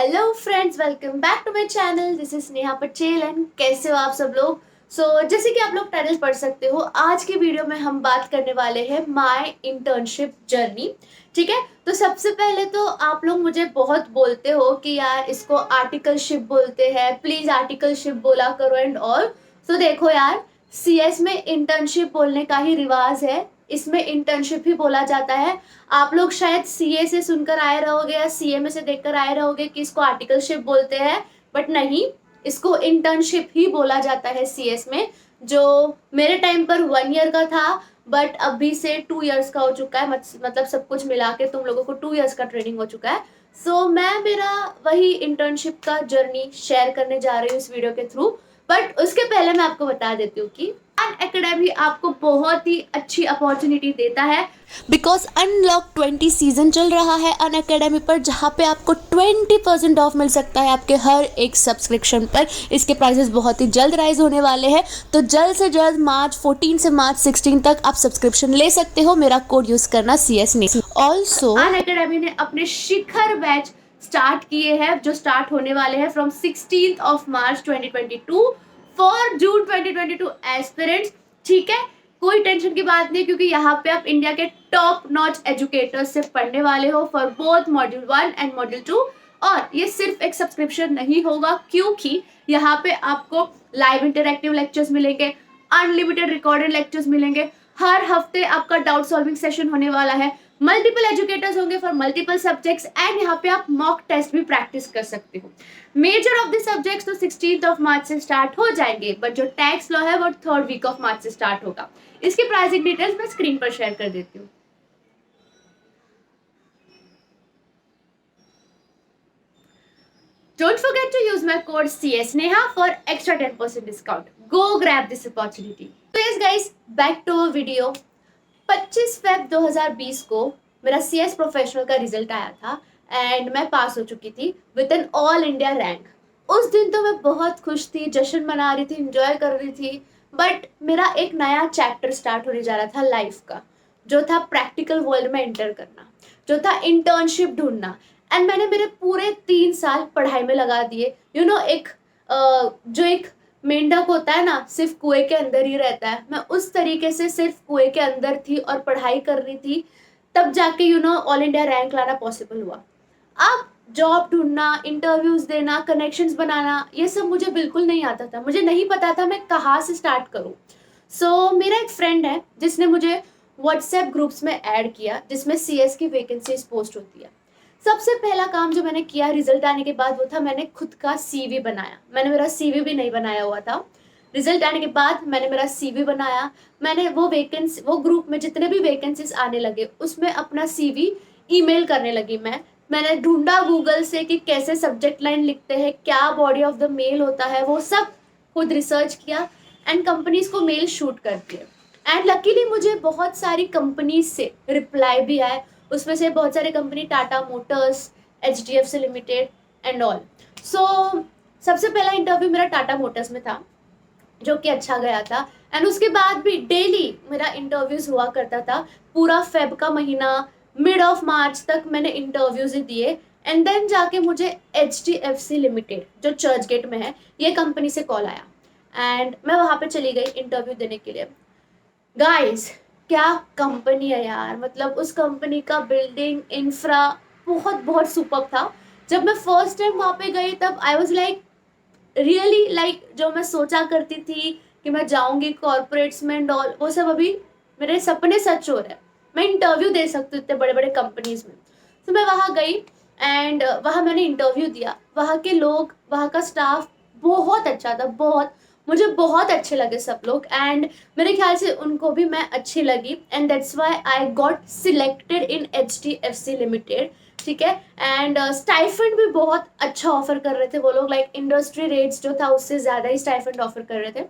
Hello friends, welcome back to my channel. This is Neha Patel and कैसे हो आप सब लोग। जैसे कि आप लोग टाइटल पढ़ सकते हो, आज की वीडियो में हम बात करने वाले हैं माय इंटर्नशिप जर्नी। ठीक है, तो सबसे पहले तो आप लोग मुझे बहुत बोलते हो कि यार इसको आर्टिकलशिप बोलते हैं, प्लीज आर्टिकलशिप बोला करो एंड ऑल। तो देखो यार, सीएस में इंटर्नशिप बोलने का ही रिवाज है, इसमें इंटर्नशिप ही बोला जाता है। आप लोग शायद सीए से सुनकर आए रहोगे या सीए में से देखकर आए रहोगे कि इसको आर्टिकलशिप बोलते हैं, बट नहीं, इसको इंटर्नशिप ही बोला जाता है सीएस में। जो मेरे टाइम पर 1 ईयर का था, बट अभी से 2 ईयर्स का हो चुका है। मतलब सब कुछ मिला के तुम लोगों को 2 ईयर्स का ट्रेनिंग हो चुका है। मैं मेरा वही इंटर्नशिप का जर्नी शेयर करने जा रही हूँ इस वीडियो के थ्रू। बट उसके पहले मैं आपको बता देती हूँ कि अनअकैडमी आपको बहुत ही अच्छी अपॉर्चुनिटी देता है, बिकॉज अनलॉक 20 सीजन चल रहा है अनअकैडमी पर, जहाँ पे आपको 20% ऑफ मिल सकता है आपके हर एक सब्सक्रिप्शन पर। इसके प्राइसेस बहुत ही जल्द राइज होने वाले हैं, तो जल्द से जल्द मार्च 14 से मार्च 16 तक आप सब्सक्रिप्शन ले सकते हो। मेरा कोड यूज करना CS नेशन। ऑल्सो अनअकैडमी ने अपने शिखर बैच स्टार्ट किए हैं, जो स्टार्ट होने वाले हैं from 16 of March 2022 for June 2022 aspirants. ठीक है, कोई टेंशन की बात नहीं, क्योंकि यहाँ पे आप इंडिया के टॉप नॉच एजुकेटर्स से पढ़ने वाले हो for both module 1 and module 2। और ये सिर्फ एक सब्सक्रिप्शन नहीं होगा, क्योंकि यहाँ पे आपको लाइव इंटरैक्टिव लेक्चर्स मिलेंगे, अनलिमिटेड रिकॉर्डेड लेक्चर्स मिलेंगे, हर हफ्ते आपका डाउट सॉल्विंग सेशन होने वाला है, मल्टीपल एजुकेटर्स होंगे फॉर मल्टीपल सब्जेक्ट्स, एंड यहाँ पे आप मॉक टेस्ट भी प्रैक्टिस कर सकते हो। मेजर ऑफ द सब्जेक्ट्स तो 16 ऑफ मार्च से स्टार्ट हो जाएंगे, बट जो टैक्स लॉ है वो 3rd वीक ऑफ मार्च से स्टार्ट होगा। इसकी प्राइसिंग डिटेल्स मैं स्क्रीन पर शेयर कर देती हूँ। Don't forget to use my code CSNEHA for extra 10% discount. Go grab this opportunity. So yes guys, back to our video. 25 Feb 2020 को मेरा CS प्रोफेशनल का रिजल्ट आया था एंड मैं पास हो चुकी थी with an all India rank. उस दिन तो मैं बहुत खुश थी, जश्न मना रही थी, इंजॉय कर रही थी। बट मेरा एक नया चैप्टर स्टार्ट होने जा रहा था लाइफ का, जो था प्रैक्टिकल वर्ल्ड में एंटर करना, जो था इंटर्नशिप ढूंढना। एंड मैंने मेरे पूरे 3 साल पढ़ाई में लगा दिए। एक जो एक मेंढक होता है ना, सिर्फ कुएं के अंदर ही रहता है, मैं उस तरीके से सिर्फ कुएं के अंदर थी और पढ़ाई कर रही थी। तब जाके ऑल इंडिया रैंक लाना पॉसिबल हुआ। अब जॉब ढूंढना, इंटरव्यूज देना, कनेक्शंस बनाना, ये सब मुझे बिल्कुल नहीं आता था। मुझे नहीं पता था मैं कहाँ से स्टार्ट करूँ। मेरा एक फ्रेंड है जिसने मुझे व्हाट्सएप ग्रुप्स में ऐड किया, जिसमें CS की वैकेंसीज पोस्ट होती है। सबसे पहला काम जो मैंने किया रिजल्ट आने के बाद वो था, मैंने खुद का CV बनाया। मैंने मेरा CV भी नहीं बनाया हुआ था। रिजल्ट आने के बाद मैंने मेरा CV बनाया। मैंने वो ग्रुप में जितने भी वैकेंसीज आने लगे उसमें अपना CV ईमेल करने लगी। मैंने ढूंढा गूगल से कि कैसे सब्जेक्ट लाइन लिखते हैं, क्या बॉडी ऑफ द मेल होता है, वो सब खुद रिसर्च किया एंड कंपनीज को मेल शूट कर दिए। एंड लकीली मुझे बहुत सारी कंपनीज से रिप्लाई भी आए। उसमें से बहुत सारे company Tata Motors, HDFC limited and all. सबसे पहला इंटरव्यू मेरा टाटा मोटर्स में था, जो कि अच्छा गया था। एंड उसके बाद भी डेली मेरा इंटरव्यूज हुआ करता था। पूरा फेब का महीना, मिड ऑफ मार्च तक मैंने इंटरव्यूज दिए। एंड देन जाके मुझे HDFC लिमिटेड, जो चर्च गेट में है, ये कंपनी से कॉल आया एंड मैं वहाँ पे चली गई इंटरव्यू देने के लिए। गाइस, क्या कंपनी है यार, मतलब उस कंपनी का बिल्डिंग इंफ्रा बहुत बहुत सुपर्ब था। जब मैं फर्स्ट टाइम वहाँ पे गई तब I was like really like, जो मैं सोचा करती थी कि मैं जाऊंगी कॉर्पोरेट्स में एंड ऑल, वो सब अभी मेरे सपने सच हो रहे हैं। मैं इंटरव्यू दे सकती हूँ इतने बड़े बड़े कंपनीज में। मैं वहाँ गई एंड वहाँ मैंने इंटरव्यू दिया। वहाँ के लोग, वहाँ का स्टाफ बहुत अच्छा था, बहुत, मुझे बहुत अच्छे लगे सब लोग एंड मेरे ख्याल से उनको भी मैं अच्छी लगी and that's why I got selected in HDFC limited. ठीक है, एंड स्टाइफंड भी बहुत अच्छा ऑफर कर रहे थे वो लोग, लाइक इंडस्ट्री रेट्स जो था उससे ज़्यादा ही स्टाइफंड ऑफर कर रहे थे।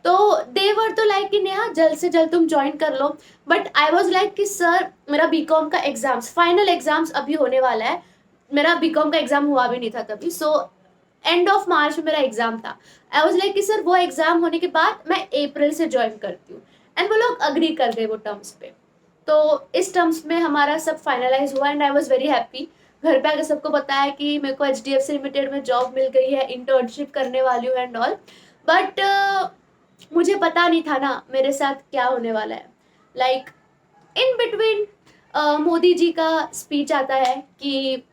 तो दे वर तो लाइक कि नेहा जल्द से जल्द तुम ज्वाइन कर लो। बट आई वॉज लाइक कि सर मेरा BCom का एग्जाम्स, फाइनल एग्जाम्स अभी होने वाला है। मेरा BCom का एग्जाम हुआ भी नहीं था तभी। एंड ऑफ मार्च में मेरा एग्जाम था। आई वॉज लाइक कि सर वो एग्जाम होने के बाद मैं अप्रैल से ज्वाइन करती हूँ। एंड वो लोग अग्री कर गए वो टर्म्स पे। तो इस टर्म्स में हमारा सब फाइनलाइज हुआ and I was very happy. घर पे आके सबको बताया कि मेरे को HDFC लिमिटेड में जॉब मिल गई है, इंटर्नशिप करने वाली हूँ एंड ऑल। बट मुझे पता नहीं था ना मेरे साथ क्या होने वाला है। Like in between Modi ji का स्पीच आता है कि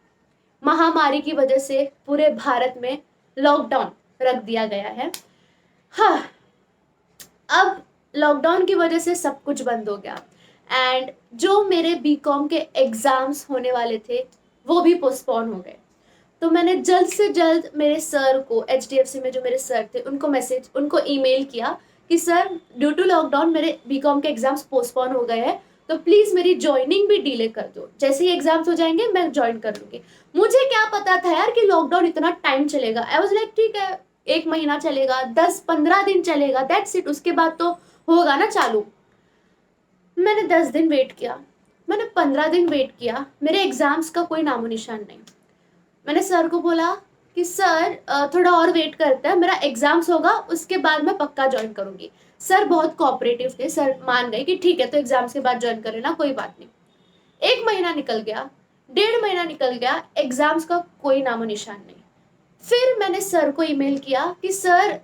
महामारी की वजह से पूरे भारत में लॉकडाउन रख दिया गया है। हाँ, अब लॉकडाउन की वजह से सब कुछ बंद हो गया एंड जो मेरे बीकॉम के एग्जाम्स होने वाले थे वो भी पोस्टपोन हो गए। तो मैंने जल्द से जल्द मेरे सर को, HDFC में जो मेरे सर थे उनको ईमेल किया कि सर, ड्यू टू लॉकडाउन मेरे बीकॉम के एग्जाम्स पोस्टपोन हो गए हैं, तो प्लीज़ मेरी ज्वाइनिंग भी डिले कर दो। जैसे ही एग्जाम्स हो जाएंगे मैं ज्वाइन कर लूँगी। मुझे क्या पता था यार कि लॉकडाउन इतना टाइम चलेगा। आई वॉज लाइक ठीक है, 1 महीना चलेगा, 10-15 दिन चलेगा, दैट्स इट, उसके बाद तो होगा ना चालू। मैंने 10 दिन वेट किया, मैंने 15 दिन वेट किया, मेरे एग्जाम्स का कोई नामो निशान नहीं। मैंने सर को बोला कि सर थोड़ा और वेट करते हैं, मेरा एग्जाम्स होगा उसके बाद मैं पक्का ज्वाइन करूंगी। सर बहुत कोऑपरेटिव थे, सर मान गए कि ठीक है तो एग्जाम्स के बाद ज्वाइन कर लेना, कोई बात नहीं। 1 महीना निकल गया, 1.5 महीना निकल गया, एग्जाम्स का कोई नामो निशान नहीं। फिर मैंने सर को ईमेल किया कि सर,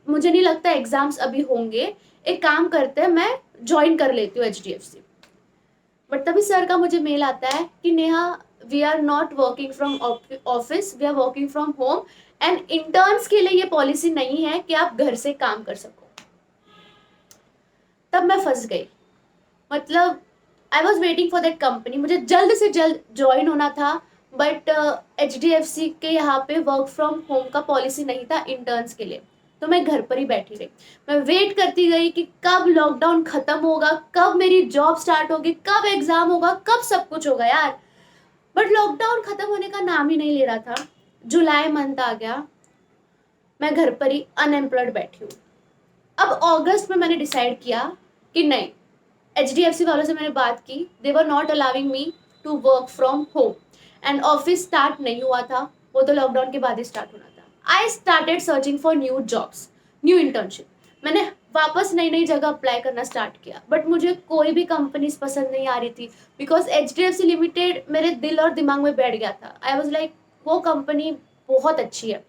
मुझे नहीं लगता एग्जाम्स अभी होंगे, एक काम करते हैं मैं ज्वाइन कर लेती हूँ HDFC। बट तभी सर का मुझे मेल आता है कि Neha, we are not working from office, we are working from home and interns के लिए ये पॉलिसी नहीं है कि आप घर से काम कर सको। तब मैं फंस गई। मतलब I was waiting for that company, मुझे जल्द से जल्द ज्वाइन होना था, बट HDFC के यहाँ पे वर्क फ्रॉम होम का पॉलिसी नहीं था इंटर्न्स के लिए। तो मैं घर पर ही बैठी रही, मैं वेट करती गई कि कब लॉकडाउन खत्म होगा, कब मेरी जॉब स्टार्ट होगी, कब एग्जाम होगा, कब सब कुछ होगा यार। बट लॉकडाउन खत्म होने का नाम ही नहीं ले रहा था। जुलाई मंथ आ गया, मैं घर पर ही अनएम्प्लॉयड बैठी हूँ। अब अगस्त में मैंने डिसाइड किया कि नहीं, HDFC वालों से मैंने बात की, they were not allowing me to work from home and office start नहीं हुआ था, वो तो लॉकडाउन के बाद ही स्टार्ट होना था। I started searching for new jobs, new internship. मैंने वापस नई नई जगह अप्लाई करना स्टार्ट किया, बट मुझे कोई भी कंपनीज पसंद नहीं आ रही थी बिकॉज HDFC लिमिटेड मेरे दिल और दिमाग में बैठ गया था। आई वॉज लाइक वो कंपनी बहुत अच्छी है,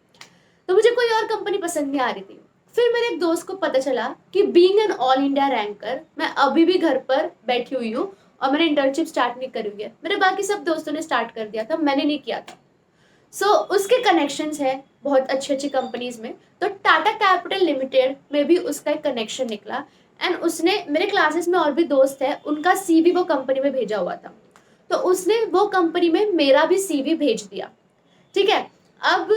तो मुझे कोई और कंपनी पसंद नहीं आ रही थी। फिर मेरे एक दोस्त को पता चला कि being an all India ranker मैं अभी भी घर पर बैठी हुई हूँ और मैंने इंटर्नशिप स्टार्ट नहीं करी हुई है। मेरे बाकी सब दोस्तों ने स्टार्ट कर दिया था, मैंने नहीं किया था। सो उसके कनेक्शंस है बहुत अच्छी अच्छी कंपनीज में, तो टाटा कैपिटल लिमिटेड में भी उसका एक कनेक्शन निकला एंड उसने, मेरे क्लासेस में और भी दोस्त है, उनका CV वो कंपनी में भेजा हुआ था, तो उसने वो कंपनी में मेरा भी CV भेज दिया। ठीक है, अब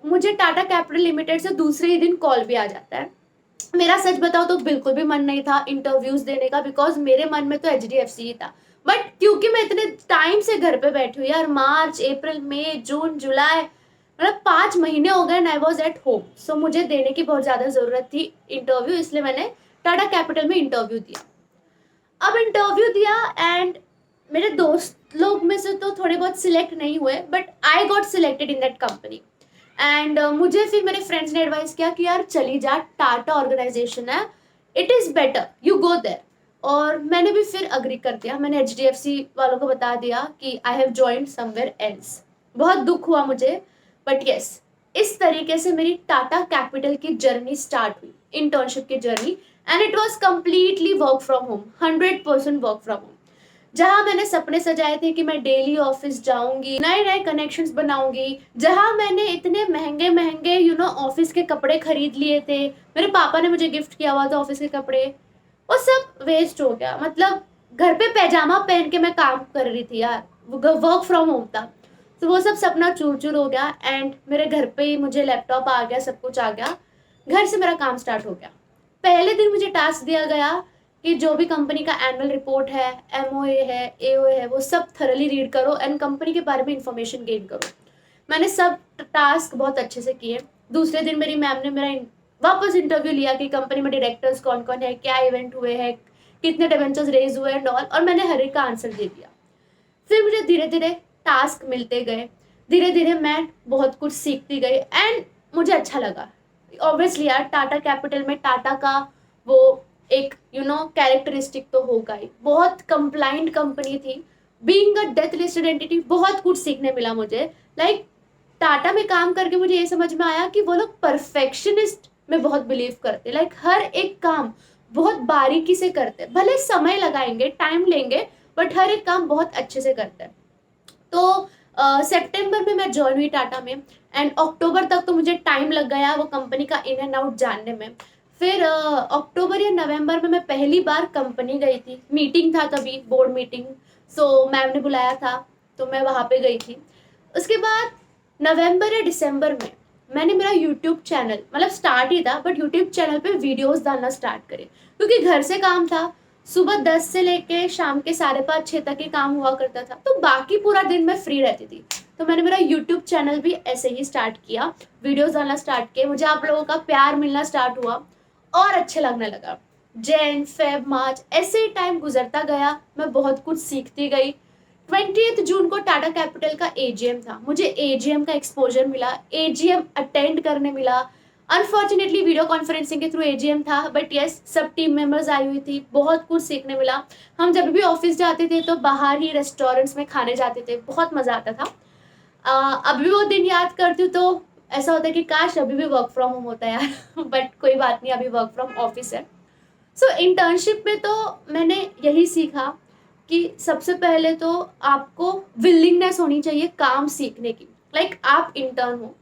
मुझे टाटा कैपिटल लिमिटेड से दूसरे ही दिन कॉल भी आ जाता है। मेरा सच बताओ तो बिल्कुल भी मन नहीं था इंटरव्यूज देने का, बिकॉज मेरे मन में तो HDFC ही था। बट क्योंकि मैं इतने टाइम से घर पे बैठी हुई यार, मार्च, अप्रैल, मई, जून, जुलाई, मतलब 5 महीने हो गए and I was at home, so मुझे देने की बहुत ज़्यादा ज़रूरत थी इंटरव्यू, इसलिए मैंने टाटा कैपिटल में इंटरव्यू दिया। अब इंटरव्यू दिया एंड मेरे दोस्त लोग में से तो थोड़े बहुत सिलेक्ट नहीं हुए, but I got selected in that company and मुझे फिर मेरे फ्रेंड्स ने एडवाइस किया कि यार चली जा, टाटा ऑर्गेनाइजेशन है, it is better, you go there. और मैंने भी फिर अग्री कर दिया, मैंने HDFC वालों को बता दिया कि I have joined somewhere else. बहुत दुख हुआ मुझे, बट यस, इस तरीके से मेरी टाटा कैपिटल की जर्नी स्टार्ट हुई, इंटर्नशिप की journey, and it was completely work from home, 100% work from home. जहां मैंने सपने सजाए थे कि मैं डेली ऑफिस जाऊंगी, नए नए कनेक्शंस बनाऊंगी, जहां मैंने इतने महंगे महंगे ऑफिस के कपड़े खरीद लिए थे, मेरे पापा ने मुझे गिफ्ट किया हुआ था ऑफिस के कपड़े, वो सब वेस्ट हो गया। मतलब घर पे पैजामा पहन के मैं काम कर रही थी यार, वर्क फ्रॉम होम था, तो वो सब सपना चूर चूर हो गया एंड मेरे घर पे ही मुझे लैपटॉप आ गया, सब कुछ आ गया, घर से मेरा काम स्टार्ट हो गया। पहले दिन मुझे टास्क दिया गया कि जो भी कंपनी का एनुअल रिपोर्ट है, MOA है, AOA है, वो सब थरली रीड करो एंड कंपनी के बारे में इंफॉर्मेशन गेन करो। मैंने सब टास्क बहुत अच्छे से किए। दूसरे दिन मेरी मैम ने मेरा वापस इंटरव्यू लिया कि कंपनी में डायरेक्टर्स कौन कौन है, क्या इवेंट हुए हैं, कितने डिबेंचर्स रेज हुए एंड ऑल, और मैंने हर एक का आंसर दे दिया। फिर मुझे धीरे धीरे टास्क मिलते गए, धीरे धीरे मैं बहुत कुछ सीखती गई एंड मुझे अच्छा लगा। ऑब्वियसली यार, टाटा कैपिटल में टाटा का वो एक कैरेक्टरिस्टिक तो होगा ही, बहुत कंप्लाइंट कंपनी थी, being a death listed entity बहुत कुछ सीखने मिला मुझे। लाइक टाटा में काम करके मुझे ये समझ में आया कि वो लोग परफेक्शनिस्ट में बहुत बिलीव करते, लाइक हर एक काम बहुत बारीकी से करते, भले समय लगाएंगे, टाइम लेंगे, बट हर एक काम बहुत अच्छे से करते हैं। तो सितंबर में मैं ज्वाइन हुई टाटा में, एंड अक्टूबर तक तो मुझे टाइम लग गया वो कंपनी का इन एंड आउट जानने में। फिर अक्टूबर या नवंबर में मैं पहली बार कंपनी गई थी, मीटिंग था तभी, बोर्ड मीटिंग, सो मैम ने बुलाया था तो मैं वहाँ पे गई थी। उसके बाद नवंबर या दिसंबर में मैंने मेरा यूट्यूब चैनल, मतलब स्टार्ट ही था बट यूट्यूब चैनल पे वीडियोस डालना स्टार्ट करे, क्योंकि घर से काम था, सुबह 10 से लेके शाम के 5:30-6 तक के काम हुआ करता था, तो बाकी पूरा दिन मैं फ्री रहती थी। तो मैंने मेरा यूट्यूब चैनल भी ऐसे ही स्टार्ट किया, वीडियोस डालना स्टार्ट किए, मुझे आप लोगों का प्यार मिलना स्टार्ट हुआ और अच्छे लगने लगा। जैन, फेब, मार्च ऐसे ही टाइम गुजरता गया, मैं बहुत कुछ सीखती गई। 20 जून को टाटा कैपिटल का एजीएम था, मुझे एजीएम का एक्सपोजर मिला, एजीएम अटेंड करने मिला। अनफॉर्चुनेटली वीडियो कॉन्फ्रेंसिंग के थ्रू एजीएम था, बट यस सब टीम मेंबर्स आई हुई थी, बहुत कुछ सीखने मिला। हम जब भी ऑफिस जाते थे तो बाहर ही रेस्टोरेंट्स में खाने जाते थे, बहुत मजा आता था। अभी वो दिन याद करती हूँ तो ऐसा होता है कि काश अभी भी वर्क फ्रॉम होम होता है यार बट कोई बात नहीं, अभी वर्क फ्रॉम ऑफिस है। सो इंटर्नशिप में तो मैंने यही सीखा कि सबसे पहले तो आपको विलिंगनेस होनी चाहिए काम सीखने की। लाइक आप इंटर्न हो,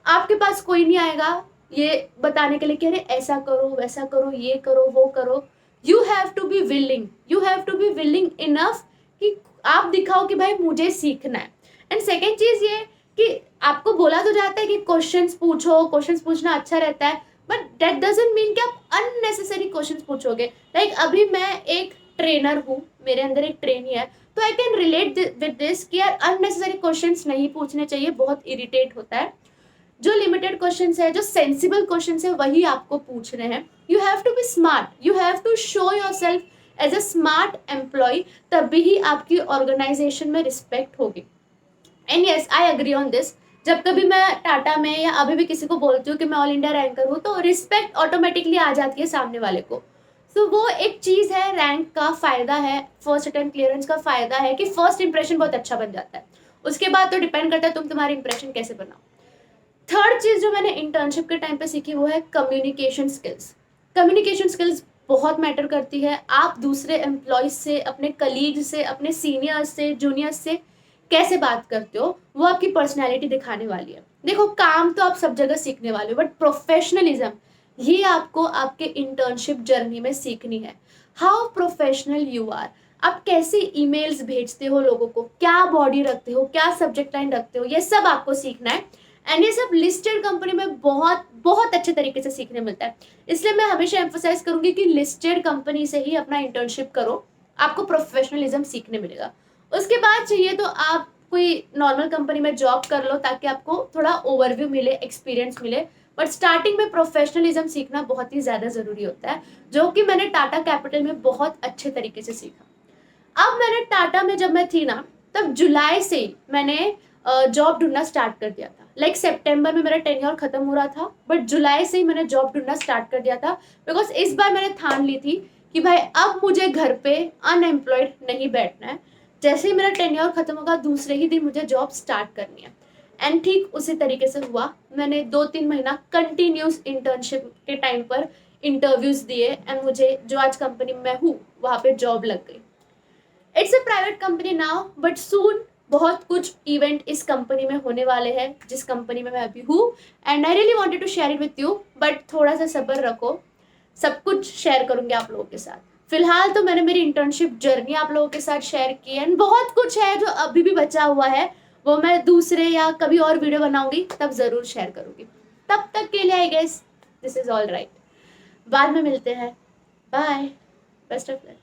आपके पास कोई नहीं आएगा ये बताने के लिए कि अरे ऐसा करो वैसा करो ये करो वो करो। You have to be willing, you have to be willing enough कि आप दिखाओ कि भाई मुझे सीखना है। एंड सेकेंड चीज ये कि आपको बोला तो जाता है कि क्वेश्चंस पूछो, क्वेश्चंस पूछना अच्छा रहता है, बट दैट डजंट मीन कि आप अननेसेसरी क्वेश्चंस पूछोगे। लाइक अभी मैं एक ट्रेनर हूँ, मेरे अंदर एक ट्रेनी है, तो I can relate with this कि यार अननेसेसरी क्वेश्चंस नहीं पूछने चाहिए, बहुत इरिटेट होता है। जो लिमिटेड क्वेश्चंस है, जो सेंसिबल क्वेश्चंस है, वही आपको पूछने हैं। You have to be smart, you have to show yourself as a smart employee, तभी ही आपकी ऑर्गेनाइजेशन में रिस्पेक्ट होगी। And yes I agree on this, जब कभी मैं टाटा में या अभी भी किसी को बोलती हूँ कि मैं ऑल इंडिया रैंकर हूँ, तो रिस्पेक्ट ऑटोमेटिकली आ जाती है सामने वाले को। सो वो एक चीज़ है, रैंक का फायदा है, फर्स्ट अटेम्प्ट क्लियरेंस का फायदा है कि फर्स्ट इंप्रेशन बहुत अच्छा बन जाता है। उसके बाद तो डिपेंड करता है तुम तुम्हारी इंप्रेशन कैसे बनाओ। थर्ड चीज जो मैंने इंटर्नशिप के टाइम पे सीखी वो है कम्युनिकेशन स्किल्स। कम्युनिकेशन स्किल्स बहुत मैटर करती है। आप दूसरे एम्प्लॉयज से, अपने कलीग से, अपने सीनियर्स से, जूनियर्स से कैसे बात करते हो, वो आपकी पर्सनैलिटी दिखाने वाली है। देखो काम तो आप सब जगह सीखने वाले हो, बट प्रोफेशनलिज्म ये आपको आपके इंटर्नशिप जर्नी में सीखनी है। हाउ प्रोफेशनल यू आर, आप कैसे ईमेल्स भेजते हो लोगों को, क्या बॉडी रखते हो, क्या सब्जेक्ट लाइन रखते हो, ये सब आपको सीखना है। एंड ये सब लिस्टेड कंपनी में बहुत बहुत अच्छे तरीके से सीखने मिलता है। इसलिए मैं हमेशा एम्फोसाइज करूंगी कि लिस्टेड कंपनी से ही अपना इंटर्नशिप करो, आपको प्रोफेशनलिज्म सीखने मिलेगा। उसके बाद चाहिए तो आप कोई नॉर्मल कंपनी में जॉब कर लो ताकि आपको थोड़ा ओवरव्यू मिले, एक्सपीरियंस मिले, बट स्टार्टिंग में प्रोफेशनलिज्म सीखना बहुत ही ज़्यादा ज़रूरी होता है, जो कि मैंने टाटा कैपिटल में बहुत अच्छे तरीके से सीखा। अब मैंने टाटा में जब मैं थी ना, तब जुलाई से ही मैंने जॉब ढूंढना स्टार्ट कर दिया था। लाइक सितंबर में मेरा टेन्योर खत्म हो रहा था, बट जुलाई से ही मैंने जॉब ढूंढना स्टार्ट कर दिया था, बिकॉज इस बार मैंने ठान ली थी कि भाई अब मुझे घर पे अनएम्प्लॉयड नहीं बैठना है। जैसे ही मेरा टेन्योर खत्म होगा दूसरे ही दिन मुझे जॉब स्टार्ट करनी है। एंड ठीक उसी तरीके से हुआ, मैंने 2-3 महीना कंटिन्यूस इंटर्नशिप के टाइम पर इंटरव्यूज दिए, एंड मुझे जो आज कंपनी में मैं हूँ वहाँ पे जॉब लग गई। It's a private company now, but soon बहुत कुछ इवेंट इस कंपनी में होने वाले हैं जिस कंपनी में मैं अभी हूँ, and I really wanted to share it with you, but थोड़ा सा सब्र रखो, सब कुछ शेयर करूंगी आप लोगों के साथ। फिलहाल तो मैंने मेरी इंटर्नशिप जर्नी आप लोगों के साथ शेयर की, एंड बहुत कुछ है जो अभी भी बचा हुआ है, वो मैं दूसरे या कभी और वीडियो बनाऊंगी तब जरूर शेयर करूंगी। तब तक के लिए I guess this is all right, बाद में मिलते हैं, बाय, बेस्ट ऑफ लक।